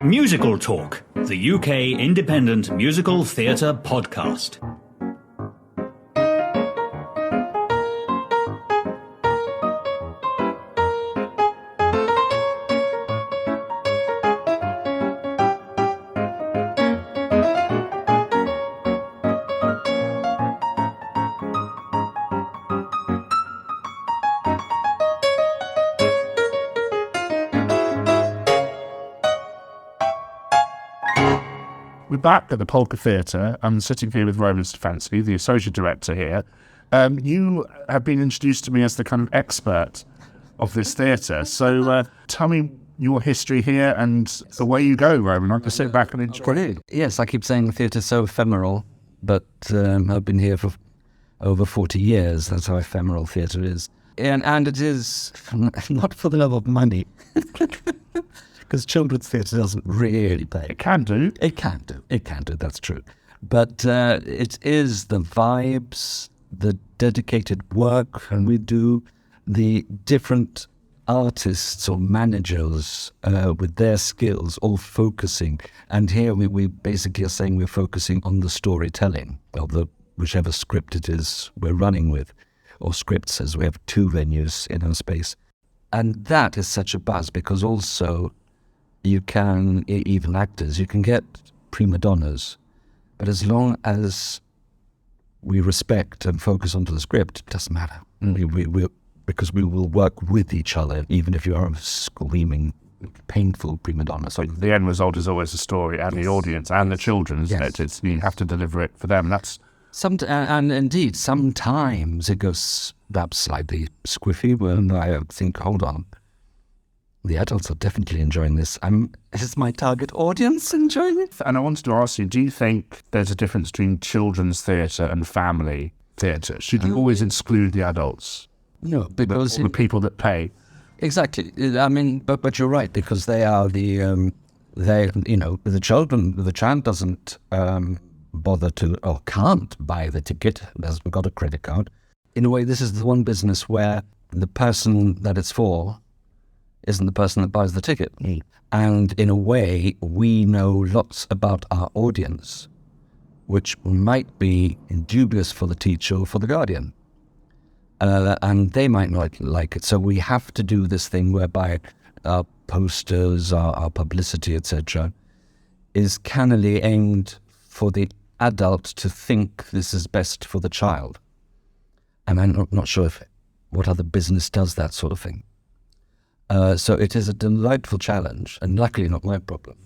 Musical Talk, the UK independent musical theatre podcast. We're back at the Polka Theatre. I'm sitting here with Roman Stefanski, the Associate Director here. You have been introduced to me as the kind of expert of this theatre. So tell me your history here and the way you go, Roman. I can sit back and enjoy it. Yes, I keep saying the theatre's so ephemeral, but I've been here for over 40 years. That's how ephemeral theatre is. And it is not for the love of money. Because children's theatre doesn't really pay. It can do. It can do, that's true. But it is the vibes, the dedicated work we do, the different artists or managers with their skills all focusing. And here we basically are saying we're focusing on the storytelling of the whichever script it is we're running with, or scripts, as we have two venues in our space. And that is such a buzz because also you can, even actors, you can get prima donnas, but as long as we respect and focus onto the script, it doesn't matter. Because we will work with each other, even if you are a screaming, painful prima donna. So the end result is always the story and the audience and the children, isn't it? It's, you have to deliver it for them. And indeed, sometimes it goes perhaps slightly squiffy when I think, hold on, the adults are definitely enjoying this. Is my target audience enjoying it? And I wanted to ask you, do you think there's a difference between children's theatre and family theatre? Should you always exclude the adults? No, because the people that pay. Exactly. I mean, but you're right, because they are the the children. The child doesn't bother to or can't buy the ticket. Hasn't got a credit card. In a way, this is the one business where the person that it's for isn't the person that buys the ticket. And in a way, we know lots about our audience, which might be dubious for the teacher or for the guardian. And they might not like it. So we have to do this thing whereby our posters, our publicity, etc., is cannily aimed for the adult to think this is best for the child. And I'm not sure what other business does that sort of thing. So it is a delightful challenge, and luckily not my problem.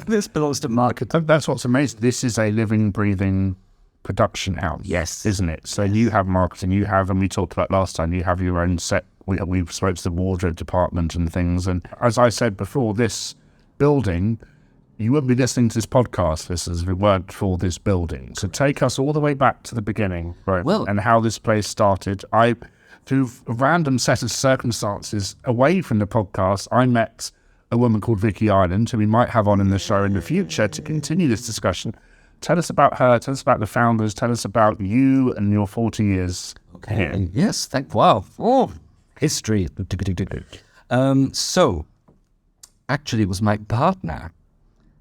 This belongs to marketing. That's what's amazing. This is a living, breathing production house. Yes. Isn't it? So you have marketing, and we talked about last time, you have your own set. We spoke to the wardrobe department and things. And as I said before, this building, you wouldn't be listening to this podcast, listeners, if it weren't for this building. So take us all the way back to the beginning, right? And how this place started. Through a random set of circumstances away from the podcast, I met a woman called Vicky Ireland, who we might have on in the show in the future to continue this discussion. Tell us about her, tell us about the founders, tell us about you and your 40 years here. Yes, wow. Oh, history. So, actually it was my partner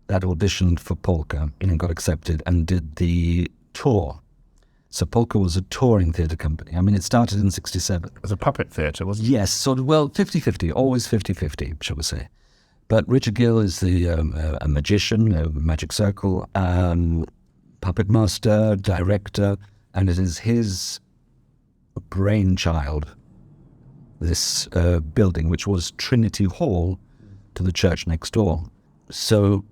that auditioned for Polka and got accepted and did the tour. So Polka was a touring theatre company. I mean, it started in 1967. It was a puppet theatre, wasn't it? Yes, sort of, 50-50, always 50-50, shall we say. But Richard Gill is a magician, a magic circle, puppet master, director, and it is his brainchild, this building, which was Trinity Hall to the church next door. So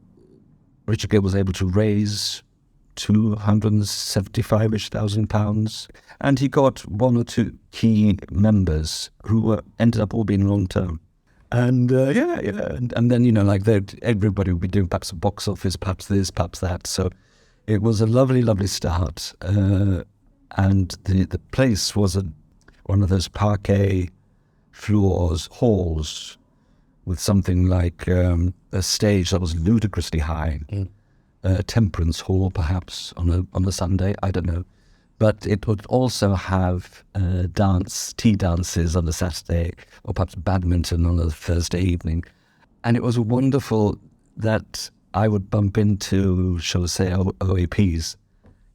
Richard Gill was able to raise £275,000, and he got one or two key members who ended up all being long term. And and then everybody would be doing perhaps a box office, perhaps this, perhaps that. So it was a lovely, lovely start. And the place was one of those parquet floors, halls, with something like a stage that was ludicrously high. Temperance hall, perhaps, on a Sunday, I don't know. But it would also have tea dances on a Saturday, or perhaps badminton on a Thursday evening. And it was a wonderful that I would bump into, shall we say, OAPs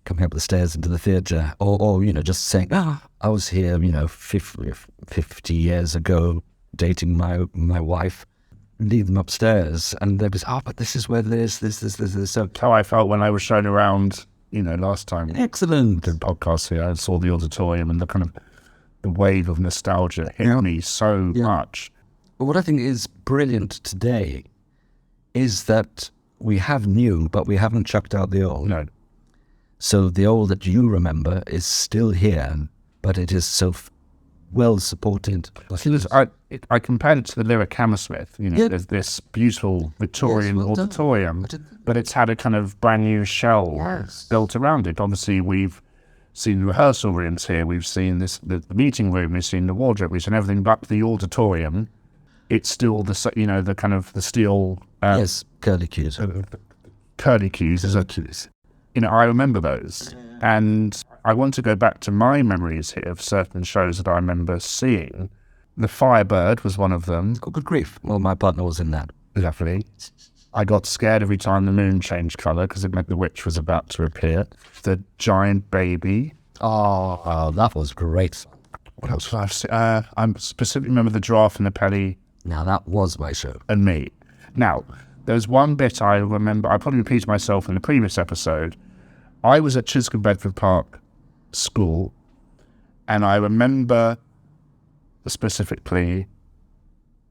coming up the stairs into the theatre, or just saying, I was here, 50 years ago, dating my wife, lead them upstairs, and there was, but this is where this. So how I felt when I was shown around, last time. Excellent. The podcast here, I saw the auditorium, and the kind of the wave of nostalgia hit me so much. But what I think is brilliant today is that we have new, but we haven't chucked out the old. No. So the old that you remember is still here, but it is so well supported. I compared it to the Lyric Hammersmith. There's this beautiful Victorian auditorium, but it's had a kind of brand new shell built around it. Obviously, we've seen the rehearsal rooms here, we've seen the meeting room, we've seen the wardrobe, we've seen everything but the auditorium. It's still the kind of the steel curlicues. Curlicues. I remember those, and I want to go back to my memories here of certain shows that I remember seeing. The Firebird was one of them. Good grief! Well, my partner was in that. Lovely. I got scared every time the moon changed colour because it meant the witch was about to appear. The Giant Baby. Oh, that was great. What else have I seen? I specifically remember the Giraffe and the Pelly. Now, that was my show. And me. Now, there's one bit I remember. I probably repeated myself in the previous episode. I was at Chisholm Bedford Park School, and I remember specifically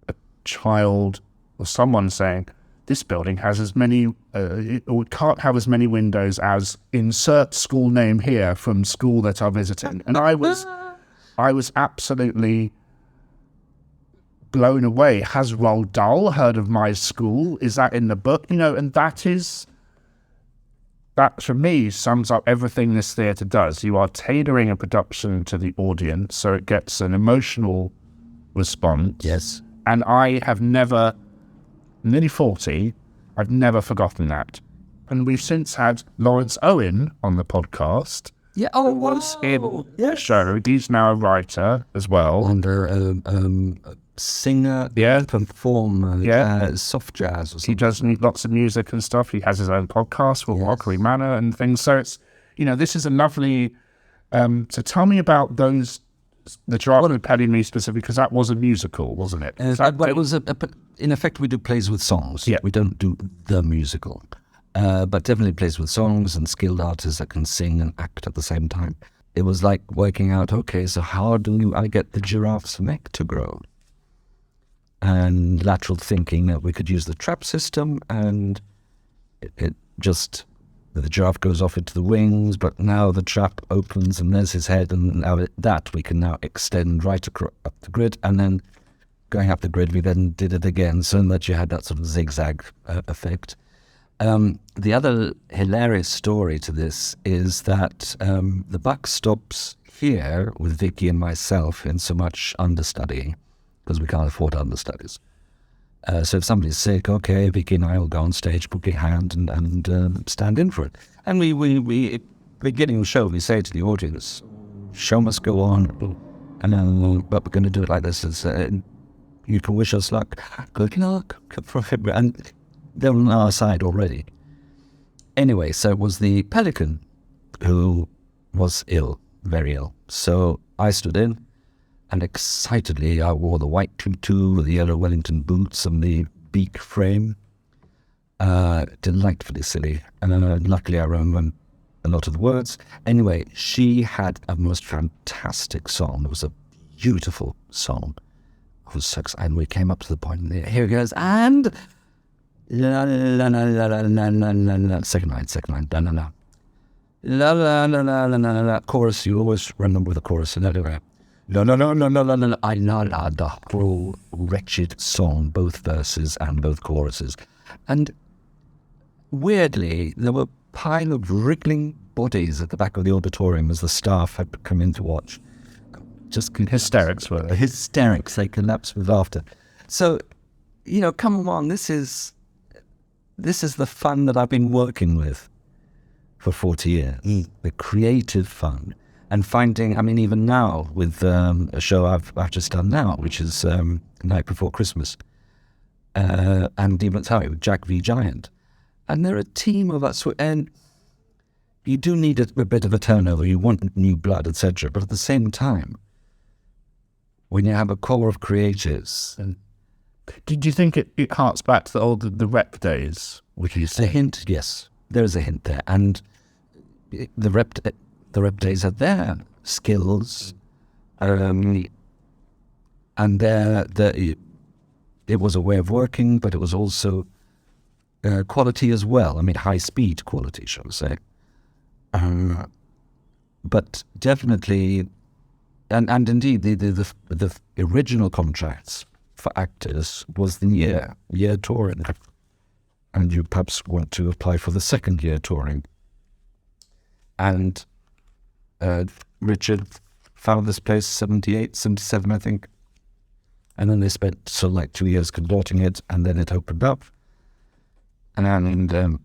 a child or someone saying, this building has as many, it can't have as many windows as insert school name here from school that I'm visiting. And I was absolutely blown away. Has Roald Dahl heard of my school? Is that in the book? And that for me sums up everything this theatre does. You are tailoring a production to the audience so it gets an emotional response. Yes. And I have never, nearly 40, I've never forgotten that. And we've since had Lawrence Owen on the podcast. Yeah, was in the show. He's now a writer as well. And singer, performer, soft jazz or something. He does lots of music and stuff. He has his own podcast called Mockery Manor and things. So it's, this is a lovely, so tell me about those, the Giraffe and Pelly Me specifically, because that was a musical, wasn't it? It was in effect, we do plays with songs. Yeah. We don't do the musical, but definitely plays with songs and skilled artists that can sing and act at the same time. It was like working out, okay, so how do I get the giraffe's neck to grow? And lateral thinking that we could use the trap system, and it just, the giraffe goes off into the wings, but now the trap opens and there's his head, and now that we can now extend right up the grid, and then going up the grid we then did it again, so that you had that sort of zigzag effect. The other hilarious story to this is that the buck stops here with Vicky and myself in so much understudying, because we can't afford understudies. So if somebody's sick, okay, Vicky and I will go on stage, book a hand, and stand in for it. And we beginning of the show, we say to the audience, show must go on, and but we're going to do it like this. You can wish us luck. Good luck. And they're on our side already. Anyway, so it was the pelican who was ill, very ill. So I stood in, and excitedly I wore the white tutu with the yellow Wellington boots and the beak frame. Delightfully silly. And luckily I remember a lot of the words. Anyway, she had a most fantastic song. It was a beautiful song. I was so excited. And we came up to the point, and here it goes, and la la la la la la la la la. Second line, la la la. La la la la la la la. Chorus, you always remember the chorus, and anyway. La la la la la la la la, the whole wretched song, both verses and both choruses. And weirdly, there were a pile of wriggling bodies at the back of the auditorium as the staff had come in to watch. Just Hysterics were they? Hysterics, they collapsed with laughter. So, come on, this is the fun that I've been working with for 40 years. The creative fun. And finding, even now with a show I've just done now, which is Night Before Christmas, and Demons Highway with Jack V. Giant. And they're a team of us, and you do need a bit of a turnover. You want new blood, etc. But at the same time, when you have a core of creatives, and Did you think it harks back to the rep days? Which is a hint, yes, there is a hint there, and the rep days are their skills, and it was a way of working, but it was also quality as well. I mean, high speed quality, shall we say? But definitely, and indeed, the original contracts for actors was the year touring, and you perhaps want to apply for the second year touring. And Richard found this place 78, 77, I think, and then they spent 2 years converting it, and then it opened up. And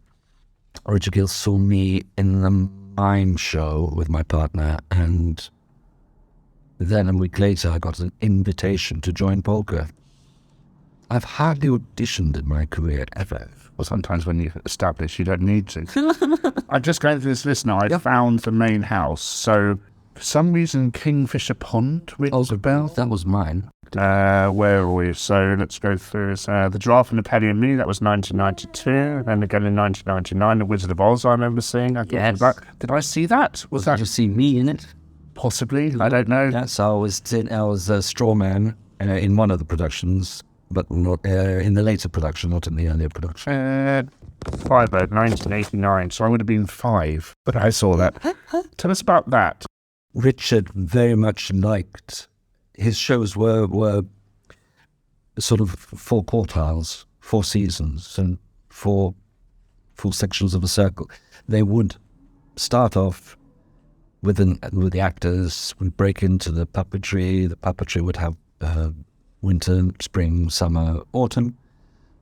Richard Gill saw me in the mime show with my partner, and then a week later I got an invitation to join Polka. I've hardly auditioned in my career ever. Well, sometimes when you establish, you don't need to. I'm just going through this list now. I found the main house. So, for some reason, Kingfisher Pond rings a bell. That was mine. Where are we? So, let's go through. The Giraffe and the Penny and Me, that was 1992. And then again in 1999, The Wizard of Oz, I remember seeing. Yes. Did I see that? Was that Did you see me in it? possibly? I don't know. Yes, I was a straw man in one of the productions, but not in the later production, not in the earlier production. 1989, so I would have been 5, but I saw that. Tell us about that. Richard very much liked, his shows were sort of 4 quartiles, 4 seasons, and 4 full sections of a circle. They would start off with the actors, would break into the puppetry would have winter, spring, summer, autumn,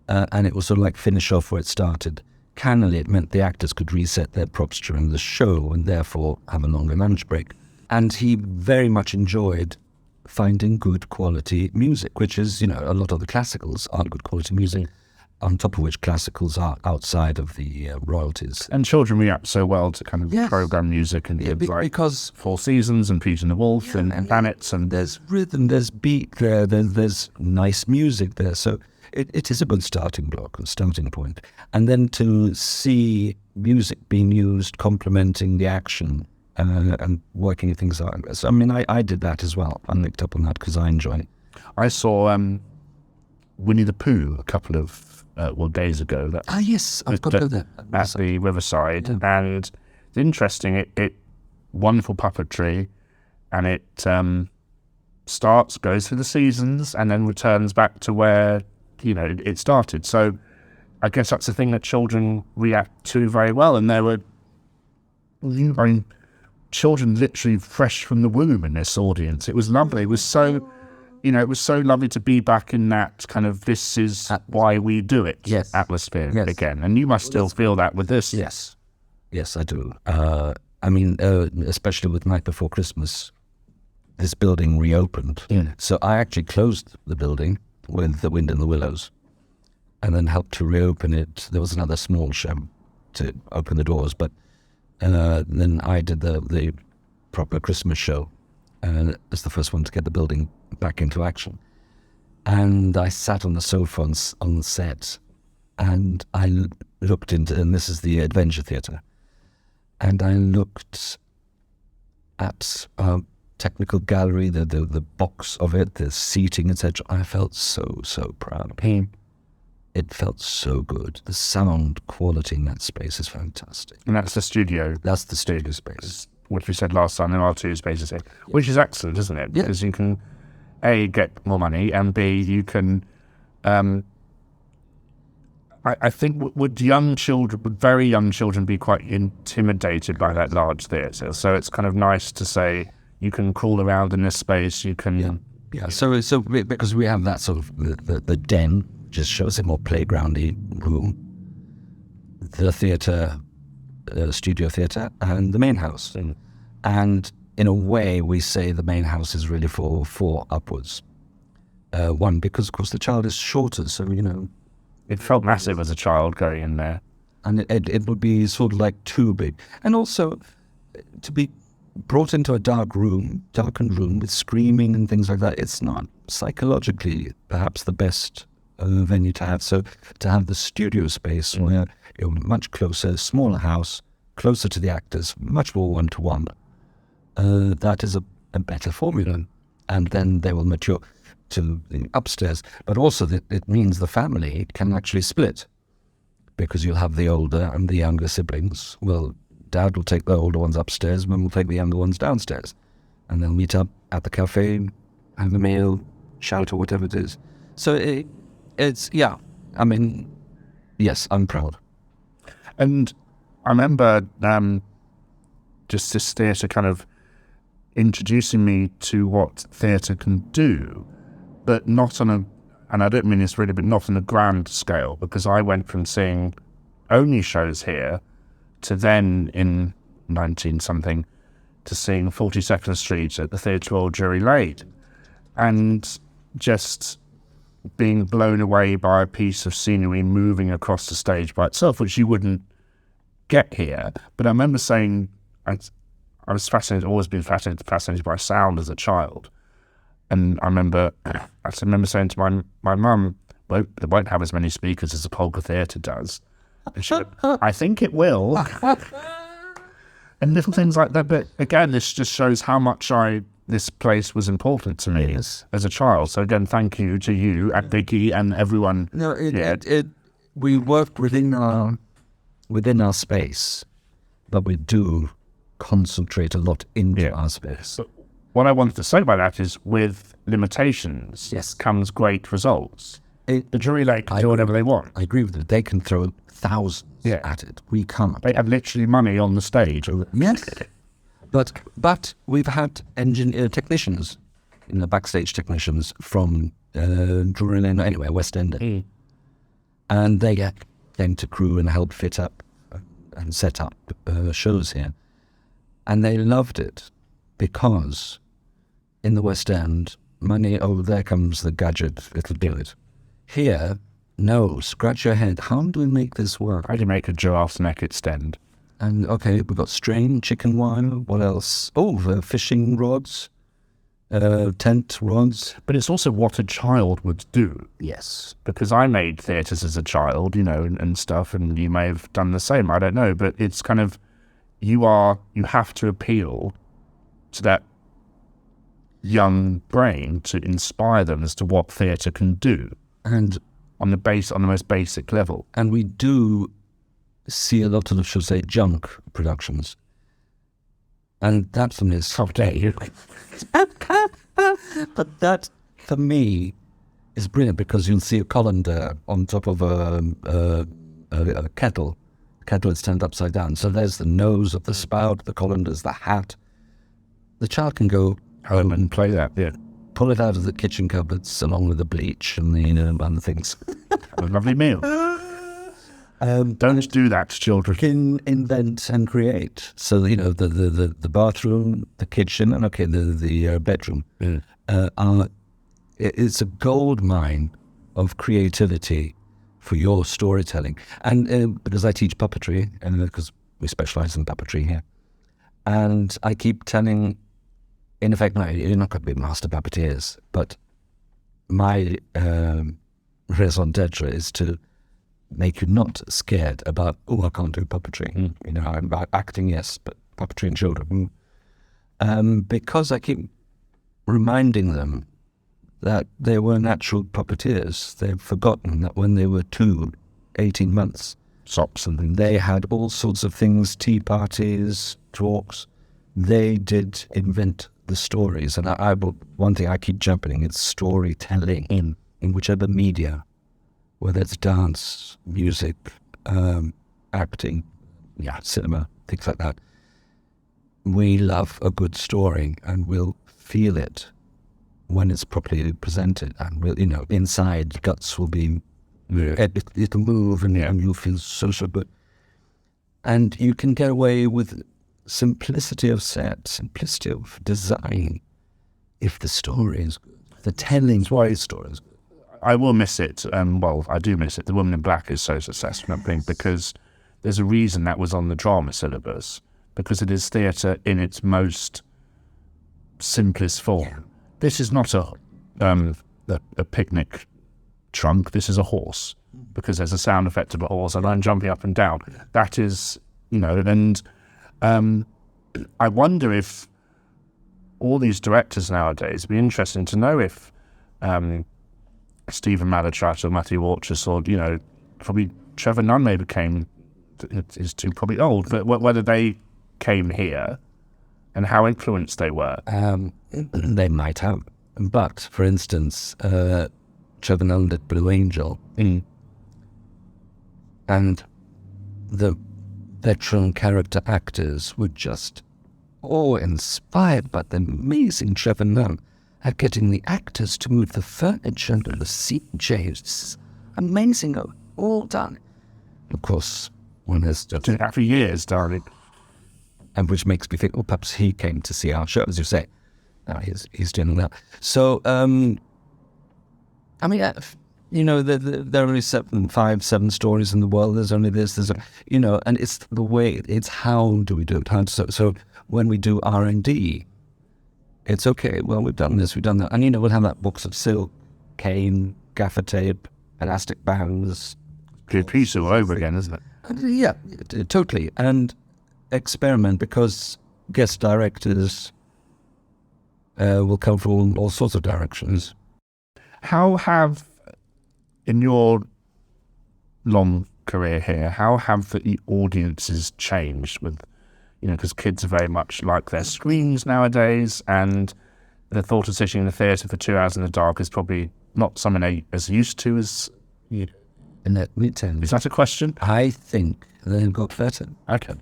and it was sort of like finish off where it started. Cannily, it meant the actors could reset their props during the show and therefore have a longer lunch break. And he very much enjoyed finding good quality music, which is, a lot of the classicals are good quality music, on top of which classicals are outside of the royalties. And children react so well to kind of Yes. program music and things like because 4 Seasons and Peter and the Wolf and Planets. And there's rhythm, there's beat there, there's nice music there. So it is a good starting point. And then to see music being used, complementing the action and working things out. So, I mean, I did that as well. I picked up on that because I enjoy it. I saw Winnie the Pooh a couple of days ago. Yes, I've got to go there. At the Riverside. Yeah. And it's interesting. It wonderful puppetry, and it goes through the seasons, and then returns back to where it started. So I guess that's the thing that children react to very well. And there were, children literally fresh from the womb in this audience. It was lovely. It was so, it was so lovely to be back in that kind of this is why we do it atmosphere again. And you must still feel that with this. Yes, I do. Especially with Night Before Christmas, this building reopened. Yeah. So I actually closed the building with The Wind in the Willows and then helped to reopen it. There was another small show to open the doors, but then I did the proper Christmas show as the first one to get the building back into action. And I sat on the sofa on the set, and I looked into, and this is the Adventure Theatre, and I looked at technical gallery, the box of it, the seating, etc. I felt so proud of him. It felt so good. The sound quality in that space is fantastic. And that's the studio. That's the studio space. Which we said last time, there are 2 spaces here, which is excellent, isn't it? Yeah. Because you can, A, get more money, and B, you can, I think would very young children be quite intimidated by that large theatre? So it's kind of nice to say, you can crawl around in this space, you can... Yeah. So because we have that sort of, the den, just shows a more playgroundy room, the theatre, studio theatre, and the main house. And in a way, we say the main house is really for 4 upwards. One, because of course the child is shorter, so It felt massive as a child going in there. And it would be sort of like too big. And also, to be brought into a darkened room with screaming and things like that, it's not psychologically perhaps the best venue to have. So to have the studio space where you're much closer, smaller house, closer to the actors, much more one-to-one, that is a better formula. And then they will mature to the upstairs. But also it means the family can actually split, because you'll have the older and the younger siblings. Well, Dad will take the older ones upstairs, Mum will take the younger ones downstairs. And they'll meet up at the cafe, have a meal, shout or whatever it is. So it's, yeah, I mean, yes, I'm proud. And I remember just this theatre kind of introducing me to what theatre can do, but not on a, and I don't mean this really, but not on a grand scale, because I went from seeing only shows here to then in 19-something to seeing 42nd Street at the Theatre Royal Drury Lane, and just being blown away by a piece of scenery moving across the stage by itself, which you wouldn't get here. But I remember saying, I was fascinated, always been fascinated by sound as a child. And I remember saying to my mum, well, they won't have as many speakers as the Polka Theatre does. And she went, I think it will. And little things like that. But again, this just shows how much this place was important to me as a child. So again, thank you to you and Vicky and everyone. No, we work within our space, but we do concentrate a lot into our space. But what I wanted to say by that is, with limitations, comes great results. The Drury Lane can do whatever they want. I agree with you. They can throw thousands at it. We can't. They have literally money on the stage. Yes. But we've had technicians, backstage technicians from Drury Lane, anyway, West End. And they came to crew and help fit up and set up shows here. And they loved it, because in the West End, money, oh, there comes the gadget, it'll do it. Here, no, scratch your head. How do we make this work? How do you make a giraffe's neck extend? And, okay, we've got strain, chicken wire, what else? Oh, fishing rods, tent rods. But it's also what a child would do. Yes. Because I made theatres as a child, and stuff, and you may have done the same, I don't know. But it's kind of, you have to appeal to that young brain to inspire them as to what theatre can do, and on the most basic level. And we do see a lot of, shall say, junk productions, and that for me is how dare you? But that for me is brilliant, because you'll see a colander on top of a kettle. The kettle is turned upside down, so there's the nose of the spout, the colander's the hat. The child can go home and play that, pull it out of the kitchen cupboards along with the bleach and the other things. Have a lovely meal. Don't do that to children. Can invent and create. So the bathroom, the kitchen, and the bedroom it's a gold mine of creativity for your storytelling. And because I teach puppetry, and because we specialize in puppetry here, and I keep telling, in effect, no, you're not going to be master puppeteers, but my raison d'etre is to make you not scared about, I can't do puppetry. I'm acting, yes, but puppetry and children. Because I keep reminding them that they were natural puppeteers. They've forgotten that when they were 18 months, sops and things, they had all sorts of things, tea parties, talks. They did invent the stories. And one thing I keep championing is storytelling in whichever media, whether it's dance, music, acting, cinema, things like that. We love a good story, and we'll feel it when it's properly presented. And we'll, inside, guts will be, it'll move, and you'll feel so good. And you can get away with simplicity of set, simplicity of design, if the story is good. The telling why the story is good. I will miss it. Well, I do miss it. The Woman in Black is so successful, I think, because there's a reason that was on the drama syllabus, because it is theatre in its most simplest form. Yeah. This is not a picnic trunk. This is a horse, because there's a sound effect of a horse and I'm jumping up and down. That is, and I wonder if all these directors nowadays, it'd be interesting to know if Stephen Malatrat or Matthew Warchus or, probably Trevor Nunn maybe came, is too probably old, but whether they came here and how influenced they were. They might have. But, for instance, Trevor Nunn did Blue Angel. Mm. And the veteran character actors were just inspired by the amazing Trevor Nunn at getting the actors to move the furniture and the seat chairs. Amazing, all done. Of course, when there's just 2.5 years, darling. And which makes me think, perhaps he came to see our show, as you say. Now he's doing that. So, there are only 7 stories in the world. There's only this, and it's the way, it's how do we do it? So when we do R&D, it's okay, well, we've done this, we've done that. And, we'll have that box of silk, cane, gaffer tape, elastic bands. Good piece all over again, isn't it? Yeah, totally. And experiment, because guest directors will come from all sorts of directions. How have, in your long career here, how have the audiences changed with, because kids are very much like their screens nowadays, and the thought of sitting in the theatre for 2 hours in the dark is probably not something they're as used to as... And let me tell you, is that a question? I think they've got better. Okay.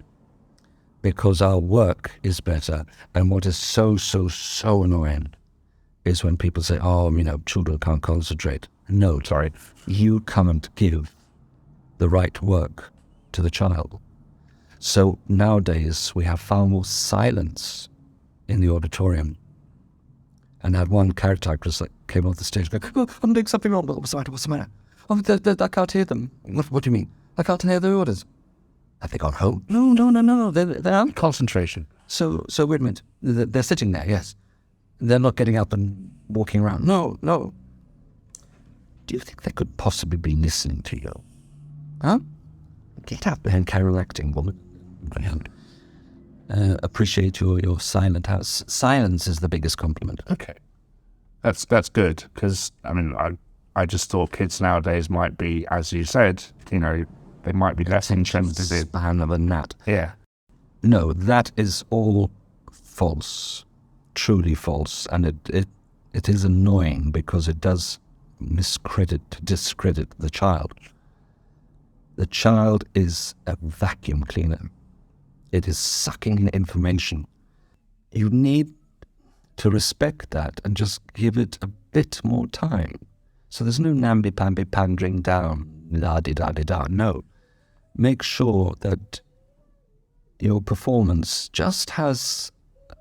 Because our work is better. And what is so annoying is when people say, children can't concentrate. No, sorry. You can't give the right work to the child. So nowadays we have far more silence in the auditorium. And I had one character actress that came off the stage going, I'm doing something wrong. What's the matter? I can't hear them. What do you mean? I can't hear the orders. Have they gone home? No. They're out. Concentration. So wait a minute. They're sitting there, yes. They're not getting up and walking around. No. Do you think they could possibly be listening to you? Huh? Get up and carry on acting, woman. Appreciate your silent house. Silence is the biggest compliment. Okay. That's good, because, I just thought kids nowadays might be, as you said, they might be less interested in span of a gnat. Yeah. No, that is all false, truly false, and it is annoying because it does discredit the child. The child is a vacuum cleaner. It is sucking in information. You need to respect that and just give it a bit more time. So there's no namby-pamby pandering down, la-di-da-di-da. No. Make sure that your performance just has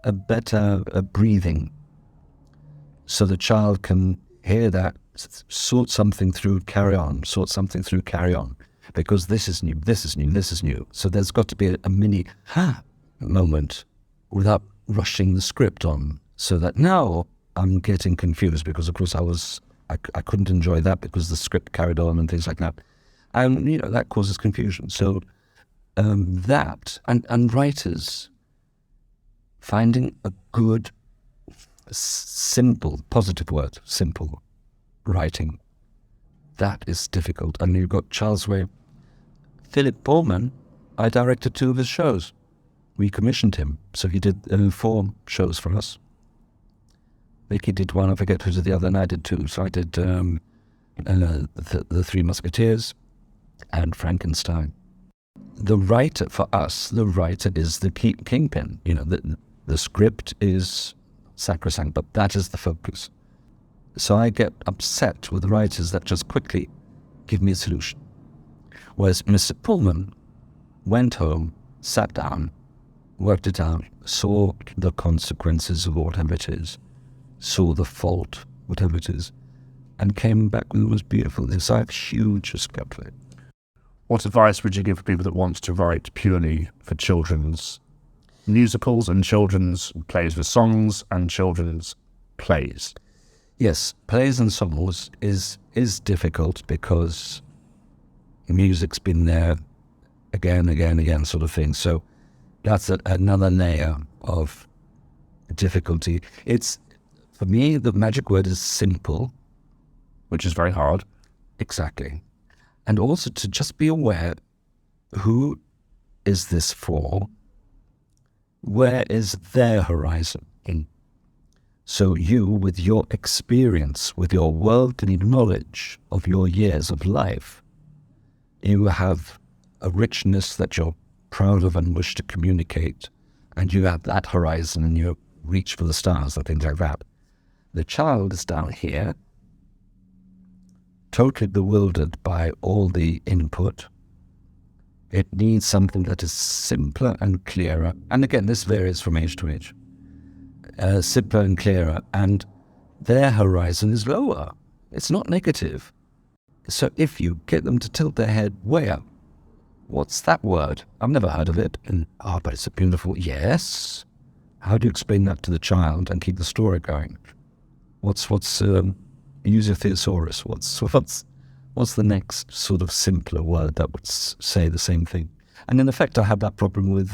a better breathing, so the child can hear that, sort something through, carry on, because this is new. So there's got to be a mini moment without rushing the script on, so that now I'm getting confused, because of course I couldn't enjoy that because the script carried on and things like that. And, that causes confusion. So that, and writers finding a good, simple, positive word, simple writing, that is difficult. And you've got Charles Way. Philip Pullman, I directed 2 of his shows. We commissioned him. So he did 4 shows for us. Vicky did 1, I forget who did the other, and I did 2. So I did the Three Musketeers and Frankenstein. The writer, for us, is the kingpin. The script is sacrosanct, but that is the focus. So I get upset with the writers that just quickly give me a solution. Whereas Mr. Pullman went home, sat down, worked it out, saw the consequences of whatever it is, saw the fault, whatever it is, and came back and it was beautiful. So I have huge respect for it. What advice would you give for people that want to write purely for children's musicals and children's plays with songs and children's plays? Yes, plays and songs is difficult because music's been there again sort of thing. So that's another layer of difficulty. It's, for me, the magic word is simple. Which is very hard. Exactly. And also to just be aware, who is this for? Where is their horizon? So you, with your experience, with your worldly knowledge of your years of life, you have a richness that you're proud of and wish to communicate, and you have that horizon and you reach for the stars and things like that. The child is down here, totally bewildered by all the input. It needs something that is simpler and clearer. And again, this varies from age to age. Simpler and clearer. And their horizon is lower. It's not negative. So if you get them to tilt their head way up, what's that word? I've never heard of it. And, but it's a beautiful, yes. How do you explain that to the child and keep the story going? What's use your thesaurus. What's the next sort of simpler word that would say the same thing? And in effect, I had that problem with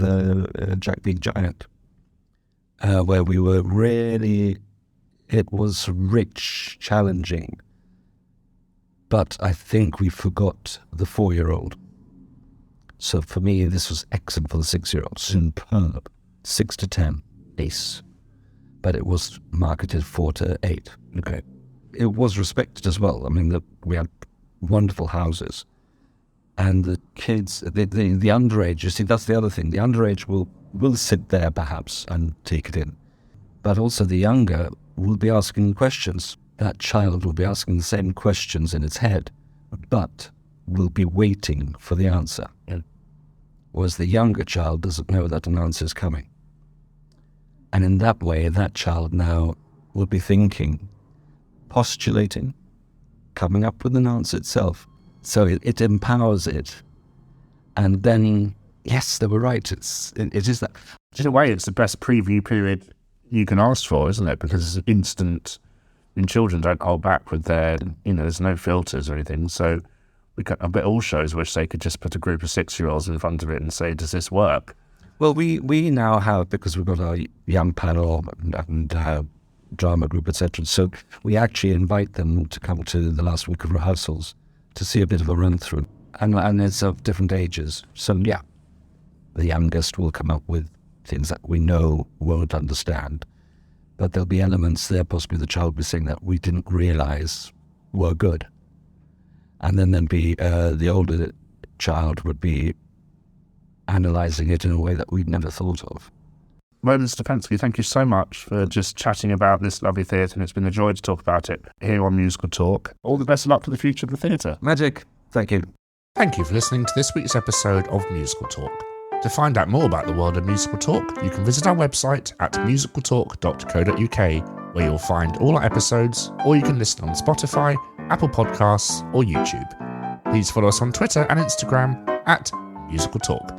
Jack Big Giant, where we were really, it was rich, challenging, but I think we forgot the 4-year-old. So for me, this was excellent for the 6-year-old, superb, 6 to 10, ace, but it was marketed 4 to 8. Okay. It was respected as well. I mean, we had wonderful houses, and the kids, the underage. You see, that's the other thing. The underage will sit there perhaps and take it in, but also the younger will be asking questions. That child will be asking the same questions in its head, but will be waiting for the answer. Whereas the younger child doesn't know that an answer is coming, and in that way, that child now will be thinking, postulating, coming up with an answer itself. So it empowers it. And then, yes, they were right. It is that. In a way, it's the best preview period you can ask for, isn't it? Because it's instant, and children don't hold back with their, there's no filters or anything. So I bet all shows wish they could just put a group of 6-year-olds in front of it and say, does this work? Well, we now have, because we've got our young panel and drama group, etc. So we actually invite them to come to the last week of rehearsals to see a bit of a run through, and it's of different ages. So yeah, the youngest will come up with things that we know won't understand, but there'll be elements there, possibly the child will be saying that we didn't realize were good, and then there'd be the older child would be analyzing it in a way that we'd never thought of. Roman Stefanski, thank you so much for just chatting about this lovely theatre, and it's been a joy to talk about it here on Musical Talk. All the best of luck for the future of the theatre. Magic. Thank you. Thank you for listening to this week's episode of Musical Talk. To find out more about the world of Musical Talk, you can visit our website at musicaltalk.co.uk, where you'll find all our episodes, or you can listen on Spotify, Apple Podcasts, or YouTube. Please follow us on Twitter and Instagram at Musical Talk.